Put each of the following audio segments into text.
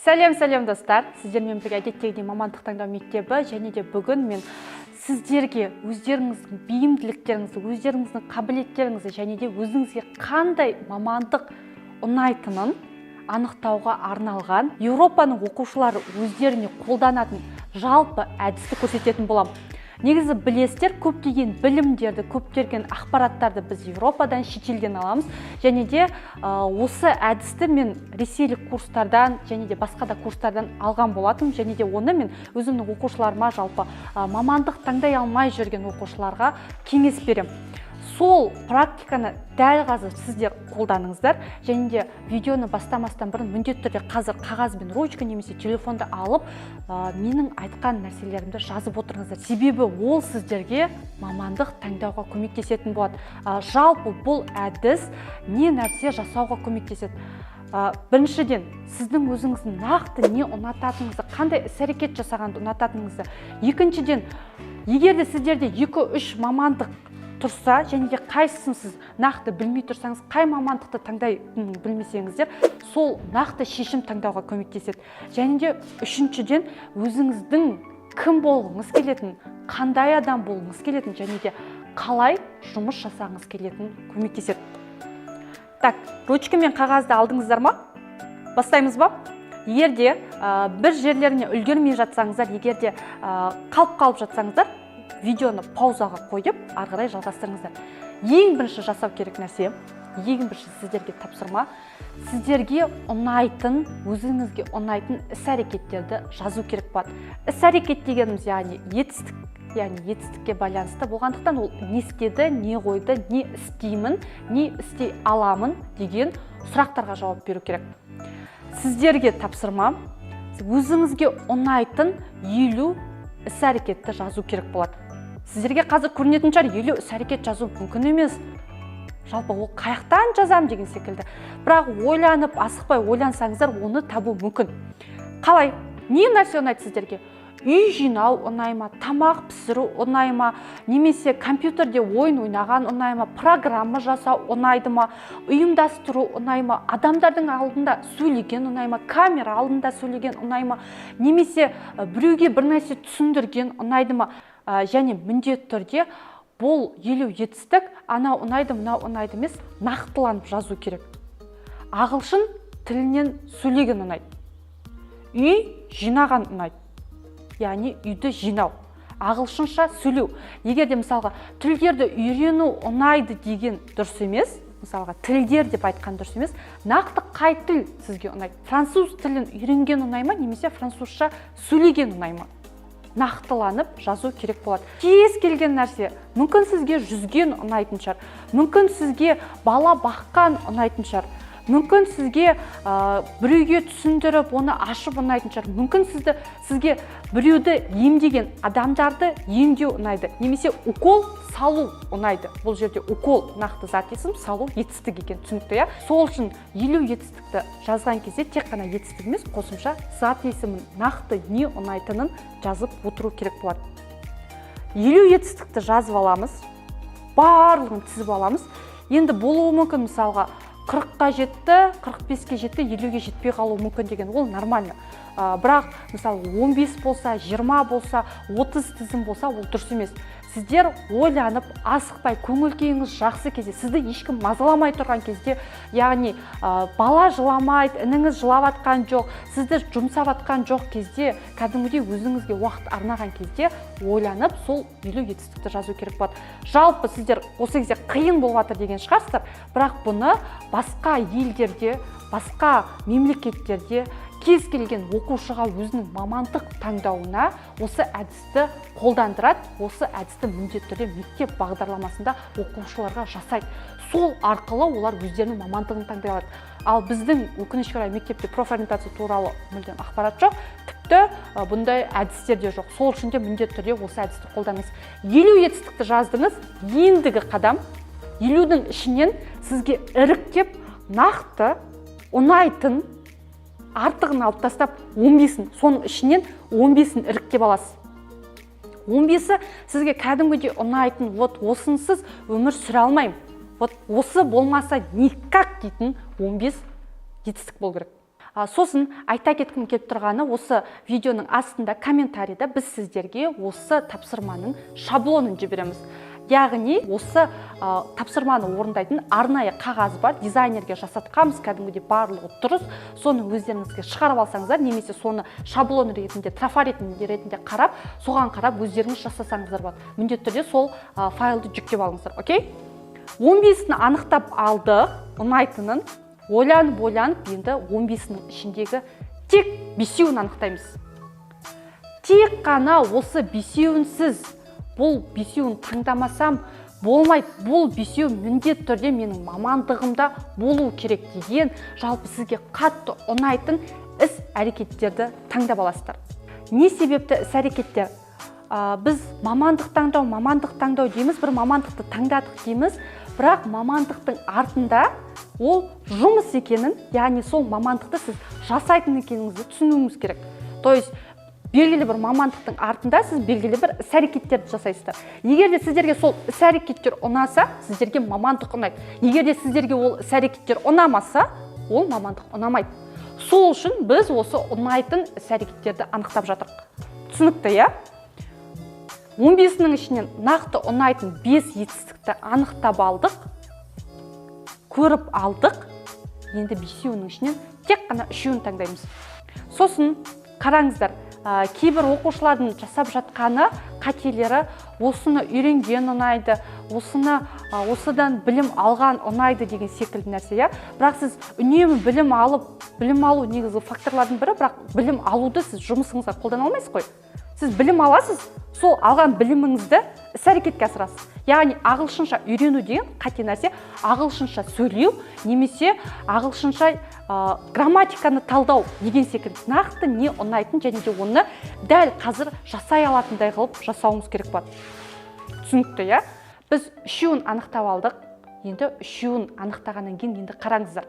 Сәлем достар, сіздермен бірге әдеттегідей мамандық таңдау мектебі және де бүгін мен сіздерге өздеріңіздің бейімділіктеріңізді, өздеріңіздің қабілеттеріңізді және де өзіңізге қандай мамандық ұнайтынын анықтауға арналған Еуропаның оқушылары өздеріне қолданатын жалпы әдісті көрсететін боламын. Негізі білесіздер, көптеген білімдерді, көптеген ақпараттарды біз Еуропадан, шетелден аламыз. Және де осы әдісті мен ресейлік курстардан және де басқа да курстардан алған болатым. Және де оны мен өзімнің оқушыларыма, жалпы мамандық таңдай алмай жүрген оқушыларға кеңес берем. Сол практиканы дәл қазір сіздер қолданыңыздар. Және де видеоны бастамастан бұрын міндетті түрде қазір қағаз бен ручка немесе телефонды алып, менің айтқан нәрселерімді жазып отырыңыздар. Себебі ол сіздерге мамандық таңдауға көмектесетін болады. Жалпы бұл әдіс не нәрсе жасауға көмектеседі. Біріншіден, сіздің өзіңіздің нақты не ұнататыныңызды, қандай іс-әрекет жасағанды ұнататыныңызды. Екіншіден, егер де сіздерде 2-3 мамандық тұрса, және де қайсысын сіз нақты білмей тұрсаңыз, қай мамандықты таңдай білмесеңіздер, сол нақты шешім таңдауға көмектеседі. Және де үшіншіден, өзіңіздің кім болғыңыз келетін, қандай адам болғыңыз келетін, және де қалай жұмыс жасағыңыз келетін көмектеседі. Так, ручка мен қағазды алдыңыздар ма? Бастаймыз ба? Егер де бір жерлеріне үлгермей жатсаңыздар, егер де қалып жатсаңыздар, видеоны паузаға қойып, арғарай жалғастырыңыздар. Ең бірінші жасау керек нәрсе, ең бірінші сіздерге тапсырма, сіздерге ұнайтын, өзіңізге ұнайтын іс-әрекеттерді жазу керек болады. Іс-әрекет дегеніміз, яғни етістікке байланысты болғандықтан, ол не істеді, не қойды, не істеймін, не істей аламын деген сұрақтарға жауап беру керек. Сіздерге тапсырма, өзіңізге ұнайтын 50 іс-әрекетті жазу керек болады. Сіздерге қазір көрінетін шығар, 50 іс-әрекет жазу мүмкін емес. Жалпы ол қаяқтан жазам деген секілді. Бірақ ойланып, асықпай ойлансаңыздар, оны табу мүмкін. Қалай? Не нәрсе ұнайды сіздерге? Үй жинау ұнай ма, тамақ пісіру ұнай ма, немесе компьютерде ойын ойнаған ұнай ма, программа жасау ұнайды ма, ұйымдастыру ұнай ма, адамдардың алдында сөйлеген ұнай ма, камера алдында сөйлеген ұнай ма, немесе біреуге бір нәрсе түсіндірген ұнайды ма, және міндетті түрде бұл 50 жетістік анау ұнайды, мынау ұнайды емес, нақтыланып жазу керек. Ағылшын тілінен сөйлеген ұнайды. Үй жинаған ұнайды. Яғни үйді жинау, ағылшынша сөйлеу. Егер де мысалға тілдерді үйрену ұнайды деген дұрыс емес, мысалға тілдер деп айтқан дұрыс емес, нақты қай тіл сізге ұнайды? Француз тілін үйренген ұнай ма, немесе французша сөйлеген ұнай ма? Нақтыланып жазу керек болады. Кез келген нәрсе, мүмкін сізге жүзген ұнайтын шығар, мүмкін сізге бала баққан ұнайтын шығар, мүмкін сізге біреуге түсіндіріп, оны ашып ұнайтын шығар. Мүмкін сізге біреуді емдеген, адамдарды емдеу ұнайды. Немесе укол салу ұнайды. Бұл жерде укол нақты зат есім, салу етістік екен, түсінікті. Сол үшін 50 етістікті жазған кезде тек қана етістік емес, қосымша зат есімін нақты не ұнайтынын жазып отыру керек болады. 50 етістікті жазып аламыз, барлығын тізіп аламыз. Енді болуы мүмкін, мысалға 40-қа жетті, 45-ке жетті, 50-ге жетпей қалу мүмкін деген, ол нормально. Бірақ, мысалы, 15 болса, 20 болса, 30 тізім болса, ол дұрыс емес. Сіздер ойланып, асықпай, көңіл күйіңіз жақсы кезде, сізді ешкім мазаламай тұрған кезде, яғни бала жыламайды, ініңіз жылап атқан жоқ, сізді жұмсап атқан жоқ кезде, кәдімгідей өзіңізге уақыт арнаған кезде ойланып, сол 50 жетістікті жазу керек болады. Жалпы сіздер осы кезде қиын болып жатыр деген шығарсыздар, бірақ бұны басқа елдерде, басқа мемлекеттерде кез келген оқушыға өзінің мамандық таңдауына осы әдісті қолдандырады, осы әдісті міндетті түрде мектеп бағдарламасында оқушыларға жасайды. Сол арқылы олар өздерінің мамандығын таңдай алады. Ал біздің өкінішке орай мектепте профориентация туралы мүлдем ақпарат жоқ, тіпті бұндай әдістер де жоқ. Сол үшін де міндетті түрде осы әдісті қолданыңыз. 50 етістікті жаздыңыз, ендігі қадам 50-дің ішінен сізге іріктеп, нақты ұнайтын артығын алып тастап 15-ін, соның ішінен 15-ін іріктеп аласыз. 15-і сізге кәдімгідей ұнайтын, осынсыз өмір сүре алмаймын, осы болмаса никак дейтін 15 жетістік болу керек. Сосын айта кеткім келіп тұрғаны, осы видеоның астында комментарийда біз сіздерге осы тапсырманың шаблонын жібереміз. Яғни осы тапсырманы орындайтын арнайы қағаз бар, дизайнерге жасатқанбыз, кәдімгідей барлығы дұрыс. Соны өздеріңізге шығарып алсаңыздар, немесе соны шаблон ретінде, трафарет ретінде қарап, соған қарап өздеріңіз жасасаңыздар болады. Міндетті түрде сол файлды жүктеп алыңыздар, окей? 15-ін анықтап алды, ұнайтынын. Ойланып, енді 15-ның ішіндегі тек 5-еуін анықтаймыз. Тек қана осы 5-еуінсіз, бұл 5-еуін таңдамасам болмайды. Бұл 5-еу міндетті түрде менің мамандығымда болу керек деген, жалпы сізге қатты ұнайтын іс-әрекеттерді таңдап аласыздар. Не себепті іс-әрекеттер? Біз мамандық таңдау дейміз, бір мамандықты таңдадық дейміз, бірақ мамандықтың артында ол жұмыс екенін, яғни сол мамандықты сіз жасайтын екеніңізді түсінуіңіз керек. То есть белгілі бір мамандықтың артында сіз белгілі бір іс-әрекеттерді жасайсыздар. Егер де сіздерге сол іс-әрекеттер ұнаса, сіздерге мамандық ұнайды. Егер де сіздерге ол іс-әрекеттер ұнамаса, ол мамандық ұнамайды. Сол үшін біз осы ұнайтын іс-әрекеттерді анықтап жатырмыз. Түсінікті, иә? 15-нің ішінен нақты ұнайтын 5 жетістікті анықтап алдық, көріп алдық. Енді 5-еуінің ішінен тек қана 3-еуін таңдаймыз. Сосын қараңыздар, кейбір оқушылардың жасап жатқаны қателері, осыны үйренген ұнайды, осыдан білім алған ұнайды деген секілді нәрсе. Бірақ сіз үнемі білім алу негізгі факторлардың бірі, бірақ білім алуды сіз жұмысыңызға қолдана алмайсыз қой. Сіз білім аласыз, сол алған біліміңізді іс-әрекетке асырасыз. Яғни ағылшынша үйрену деген қате нәрсе, ағылшынша сөйлеу немесе ағылшынша грамматиканы талдау деген секілді нақты не ұнайтын және де оны дәл қазір жасай алатындай қылып жасауымыз керек болады. Түсінікті, иә? Біз 3-еуін анықтап алдық. Енді 3-еуін анықтағаннан кейін енді қараңыздар.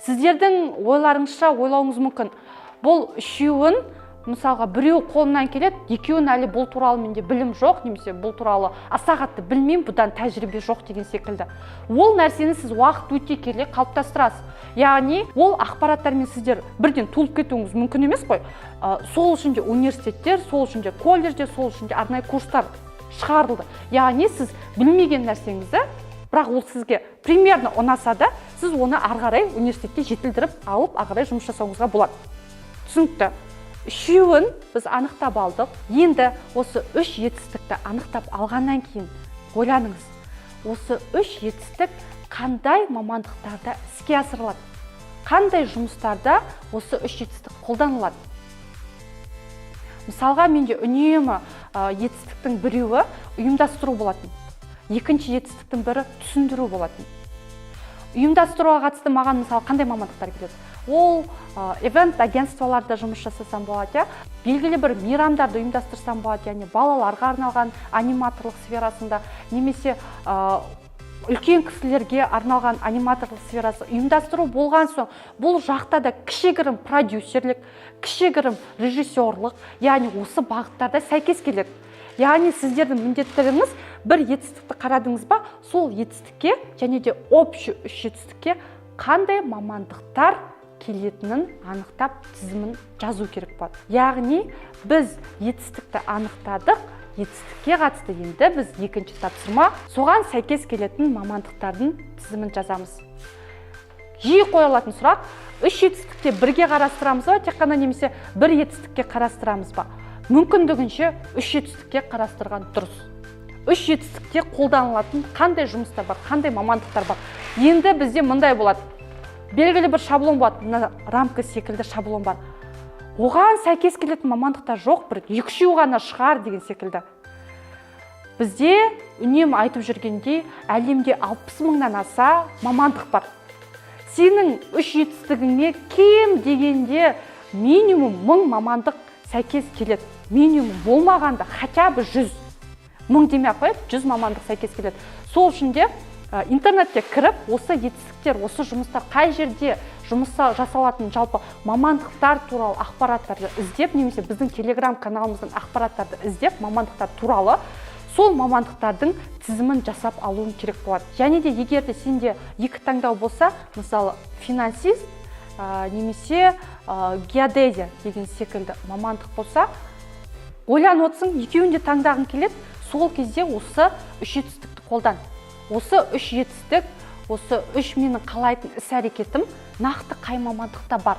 Сіздердің ойларыңызша ойлауыңыз мүмкін. Бұл 3-еуін мысалға біреу қолынан келеді, 2-еуін әлі бұл туралы менде білім жоқ, немесе бұл туралы аса қатты білмеймін, бұдан тәжірибе жоқ деген секілді. Ол нәрсені сіз уақыт өте келе қалыптастырасыз. Яғни ол ақпараттармен сіздер бірден толып кетуіңіз мүмкін емес қой. Сол үшін де университеттер, сол үшін де колледждер, сол үшін де арнайы курстар шығарылды. Яғни сіз білмеген нәрсеңізді, бірақ ол сізге примерно ұнаса да, сіз оны ары қарай университетте жетілдіріп алып, ары қарай жұмыс жасауыңызға болады. Түсінікті. 3-еуін біз анықтап алдық. Енді осы 3 жетістікті анықтап алғаннан кейін ойланыңыз. Осы 3 жетістік қандай мамандықтарда іске асырылады? Қандай жұмыстарда осы 3 жетістік қолданылады? Мысалға, менде үнемі жетістіктің біреуі ұйымдастыру болатын. Екінші жетістіктің бірі түсіндіру болатын. Ұйымдастыруға қатысты маған мысалы қандай мамандықтар келеді? Ол event агентстволарда жұмыс жасасам болады, белгілі бір мейрамдарды ұйымдастырсам болады, яғни балаларға арналған аниматорлық сферасында, немесе үлкен кісілерге арналған аниматорлық сферасы ұйымдастыру болған соң, бұл жақта да кішігірім продюсерлік, кішігірім режиссерлық, яғни осы бағыттарда сәйкес келеді. Яғни сіздердің міндеттеріңіз бір жетістікті қарадыңыз ба, сол жетістікке және де общий 3 жетістікке қандай мамандықтар келетінін анықтап тізімін жазу керек болады. Яғни біз жетістікті анықтадық, жетістікке қатысты енді біз екінші тапсырма соған сәйкес келетін мамандықтардың тізімін жазамыз. Жиі қойылатын сұрақ, 3 жетістікте бірге қарастырамыз ба, тек қана немесе бір жетістікке қарастырамыз ба? Мүмкіндігінше 3 жетістікке қарастырған дұрыс. 3 жетістікте қолданылатын қандай жұмыстар бар, қандай мамандықтар бар? Енді бізде мындай болады. Белгілі бір шаблон болады, мына рамка секілді шаблон бар. Оған сәйкес келетін мамандықтар жоқ, бір 2-3 ғана шығар деген секілді. Бізде үнемі айтып жүргендей, әлемде 60 мыңнан аса мамандық бар. Сенің 3 жетістігіңе кем дегенде минимум 1000 мамандық сәйкес келеді. Минимум болмағанда хотя бы 100. 1000 демей қойып, 100 мамандық сәйкес келеді. Сол үшін де интернетте кіріп, осы жетістіктер, осы жұмыстар қай жерде жұмыста жасалатын жалпы мамандықтар туралы ақпараттарды іздеп, немесе біздің Telegram каналымыздың ақпараттарды іздеп, мамандықтар туралы сол мамандықтардың тізімін жасап алуың керек болады. Және де егер де сенде екі таңдау болса, мысалы финансист немесе геодезия деген секілді мамандық болса, ойланып отырсың, екеуін де таңдағың келеді, сол кезде осы үш жетістікті қолдан. Осы үш жетістік, осы үш менің қалайтын іс-әрекетім нақты қай мамандықта бар.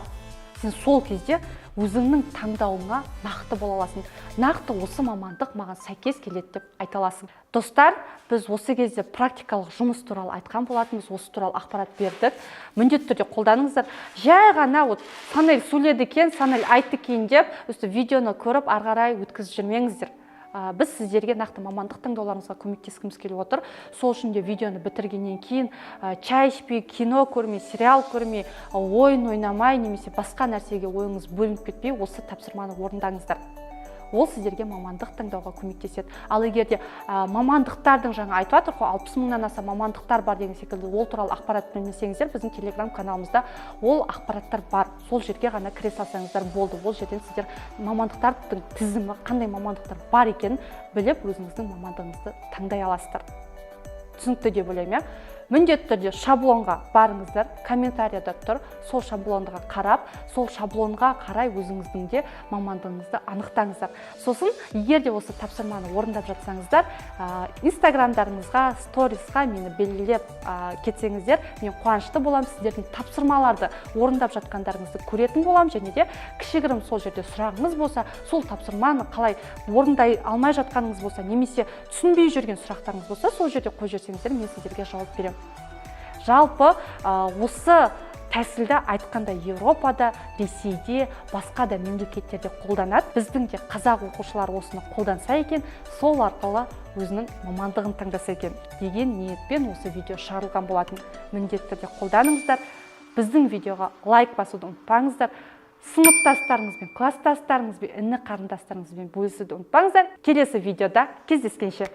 Сен сол кезде өзіңнің таңдауыңа нақты бола аласың. Нақты осы мамандық маған сәйкес келеді деп айта аласың. Достар, біз осы кезде практикалық жұмыс туралы айтқан болатынбыз, осы туралы ақпарат бердік. Міндетті түрде қолданыңыздар. Жай ғана Санель сөйледі екен, Санель айтты екен деп, видеоны көріп, ары қарай өткізіп жүрмеңіздер. Біз сіздерге нақты мамандық таңдауларыңызға көмектескіміз келіп отыр. Сол үшін де видеоны бітіргеннен кейін чай ішпей, кино көрмей, сериал көрмей, ойын ойнамай, немесе басқа нәрсеге ойыңыз бөлініп кетпей, осы тапсырманы орындаңыздар. Ол сіздерге мамандық таңдауға көмектеседі. Ал егер де мамандықтардың жаңа айтып жатыр ғой, 60 мыңнан аса мамандықтар бар деген секілді, ол туралы ақпарат білмесеңіздер, біздің Telegram каналымызда ол ақпараттар бар. Сол жерге ғана кіре салсаңыздар болды. Ол жерден сіздер мамандықтардың тізімі, қандай мамандықтар бар екенін біліп, өзіңіздің мамандығыңызды таңдай аласыздар. Түсінікті деп ойлаймын. Міндетті түрде шаблонға барыңыздар, комментарияда тұр, сол шаблонға қарап, сол шаблонға қарай өзіңіздің де мамандығыңызды анықтаңыздар. Сосын, егер де осы тапсырманы орындап жатсаңыздар, инстаграмдарыңызға, сторисқа мені белгілеп кетсеңіздер, мен қуанышты болам, сіздердің тапсырмаларды орындап жатқандарыңызды көретін болам, және де кішігірім сол жерде сұрағыңыз болса, сол тапсырманы қалай орындай алмай жатқаныңыз болса, немесе түсінбей жүрген сұрақтарыңыз болса, сол жерде қойып жіберсеңіздер, мен сіздерге жауап беремін. Жалпы осы тәсілді айтқанда Еуропада, Ресейде, басқа да мемлекеттерде қолданады. Біздің де қазақ оқушылар осыны қолданса екен, сол арқылы өзінің мамандығын таңдаса екен деген ниетпен осы видео шығарылған болатын. Міндетті түрде қолданыңыздар. Біздің видеоға лайк басуды ұмытпаңыздар. Сыныптастарыңызбен, класстастарыңызбен, іні қарындастарыңызбен бөлісуді ұмытпаңыздар. Келесі видеода кездескенше.